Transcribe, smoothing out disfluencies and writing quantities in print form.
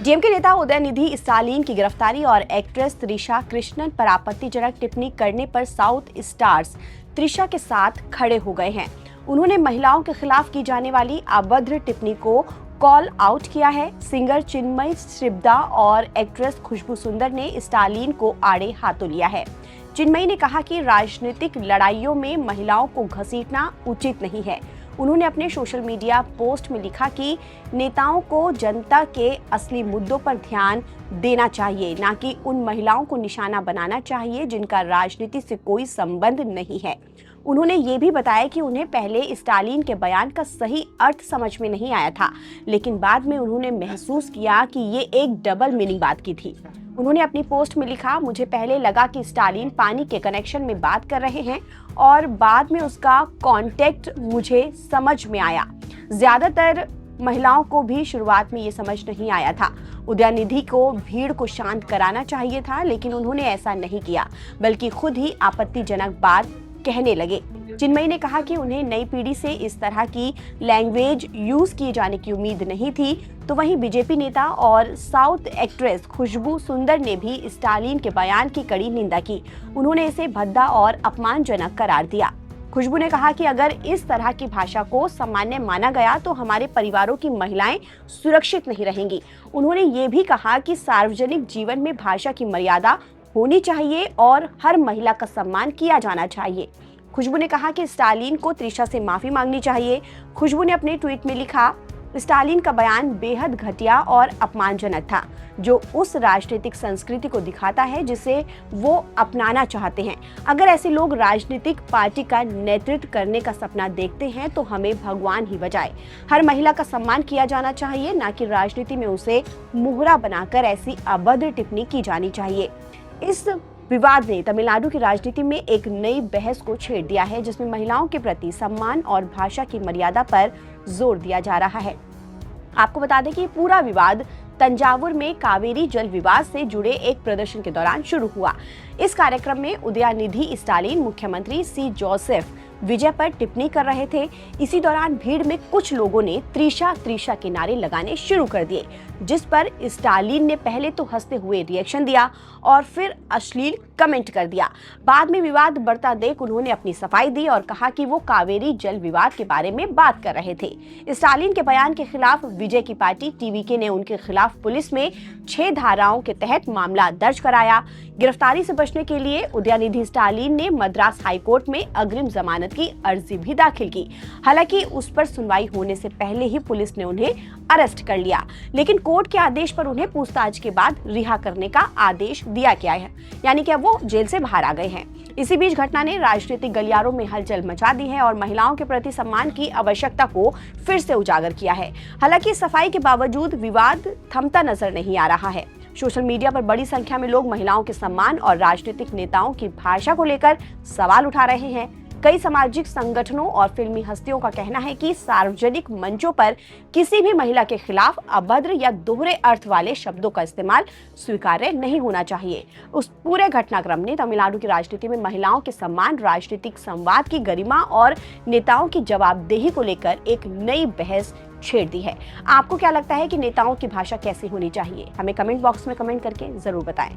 DMK नेता उदयनिधि स्टालिन की गिरफ्तारी और एक्ट्रेस त्रिशा कृष्णन पर आपत्तिजनक टिप्पणी करने पर साउथ स्टार्स त्रिशा के साथ खड़े हो गए हैं। उन्होंने महिलाओं के खिलाफ की जाने वाली अभद्र टिप्पणी को कॉल आउट किया है। सिंगर चिन्मय श्रीबदा और एक्ट्रेस खुशबू सुंदर ने स्टालिन को आड़े हाथों लिया है। चिन्मयी ने कहा कि राजनीतिक लड़ाइयों में महिलाओं को घसीटना उचित नहीं है। उन्होंने अपने सोशल मीडिया पोस्ट में लिखा कि नेताओं को जनता के असली मुद्दों पर ध्यान देना चाहिए, ना कि उन महिलाओं को निशाना बनाना चाहिए जिनका राजनीति से कोई संबंध नहीं है। उन्होंने ये भी बताया कि उन्हें पहले स्टालिन के बयान का सही अर्थ समझ में नहीं आया था, लेकिन बाद में उन्होंने महसूस किया कि ये एक डबल मीनिंग बात की थी। उन्होंने अपनी पोस्ट में लिखा, मुझे पहले लगा कि स्टालिन पानी के कनेक्शन में बात कर रहे हैं और बाद में उसका कॉन्टेक्ट मुझे समझ में आया। ज्यादातर महिलाओं को भी शुरुआत में ये समझ नहीं आया था। उदयनिधि को भीड़ को शांत कराना चाहिए था, लेकिन उन्होंने ऐसा नहीं किया, बल्कि खुद ही आपत्तिजनक बात कहने लगे। चिन्मयी ने कहा कि उन्हें नई पीढ़ी से इस तरह की लैंग्वेज यूज किए जाने की उम्मीद नहीं थी। तो वहीं बीजेपी नेता और साउथ एक्ट्रेस खुशबू सुंदर ने भी स्टालिन के बयान की कड़ी निंदा की। उन्होंने इसे भद्दा और अपमानजनक करार दिया। खुशबू ने कहा कि अगर इस तरह की भाषा को सामान्य माना गया तो हमारे परिवारों की महिलाएं सुरक्षित नहीं रहेंगी। उन्होंने ये भी कहा कि सार्वजनिक जीवन में भाषा की मर्यादा होनी चाहिए और हर महिला का सम्मान किया जाना चाहिए। खुशबू ने कहा कि स्टालिन को त्रिशा से माफी मांगनी चाहिए। खुशबू ने अपने ट्वीट में लिखा, स्टालिन का बयान बेहद घटिया और अपमानजनक था, जो उस राजनीतिक संस्कृति को दिखाता है जिसे वो अपनाना चाहते हैं। अगर ऐसे लोग राजनीतिक पार्टी का नेतृत्व करने का सपना देखते हैं तो हमें भगवान ही बचाए। हर महिला का सम्मान किया जाना चाहिए, ना कि राजनीति में उसे मुहरा बनाकर ऐसी अभद्र टिप्पणी की जानी चाहिए। इस विवाद ने तमिलनाडु की राजनीति में एक नई बहस को छेड़ दिया है, जिसमें महिलाओं के प्रति सम्मान और भाषा की मर्यादा पर जोर दिया जा रहा है। आपको बता दें कि पूरा विवाद तंजावुर में कावेरी जल विवाद से जुड़े एक प्रदर्शन के दौरान शुरू हुआ। इस कार्यक्रम में उदयनिधि स्टालिन मुख्यमंत्री सी जोसेफ विजय पर टिप्पणी कर रहे थे। इसी दौरान भीड़ में कुछ लोगों ने त्रिशा त्रिशा के नारे लगाने शुरू कर दिए, जिस पर स्टालिन ने पहले तो हंसते हुए रिएक्शन दिया और फिर अश्लील कमेंट कर दिया। बाद में विवाद बढ़ता देख उन्होंने अपनी सफाई दी और कहा कि वो कावेरी जल विवाद के बारे में बात कर रहे थे। स्टालिन के बयान के खिलाफ विजय की पार्टी टीवीके ने उनके खिलाफ पुलिस में 6 धाराओं के तहत मामला दर्ज कराया। गिरफ्तारी से बचने के लिए उदयनिधि स्टालिन ने मद्रास हाईकोर्ट में अग्रिम जमानत की अर्जी भी दाखिल की। हालांकि उस पर सुनवाई होने से पहले ही पुलिस ने उन्हें अरेस्ट कर लिया, लेकिन कोर्ट के आदेश पर उन्हें पूछताछ के बाद रिहा करने का आदेश दिया गया है, यानी कि अब वो जेल से बाहर आ गए हैं। इसी बीच घटना ने राजनीतिक गलियारों में हलचल मचा दी है और महिलाओं के प्रति सम्मान की आवश्यकता को फिर से उजागर किया है। हालांकि सफाई के बावजूद विवाद थमता नजर नहीं आ रहा है। सोशल मीडिया पर बड़ी संख्या में लोग महिलाओं के सम्मान और राजनीतिक नेताओं की भाषा को लेकर सवाल उठा रहे हैं। कई सामाजिक संगठनों और फिल्मी हस्तियों का कहना है कि सार्वजनिक मंचों पर किसी भी महिला के खिलाफ अभद्र या दोहरे अर्थ वाले शब्दों का इस्तेमाल स्वीकार्य नहीं होना चाहिए। उस पूरे घटनाक्रम ने तमिलनाडु की राजनीति में महिलाओं के सम्मान, राजनीतिक संवाद की गरिमा और नेताओं की जवाबदेही को लेकर एक नई बहस छेड़ दी है। आपको क्या लगता है कि नेताओं की भाषा कैसी होनी चाहिए? हमें कमेंट बॉक्स में कमेंट करके जरूर बताएं।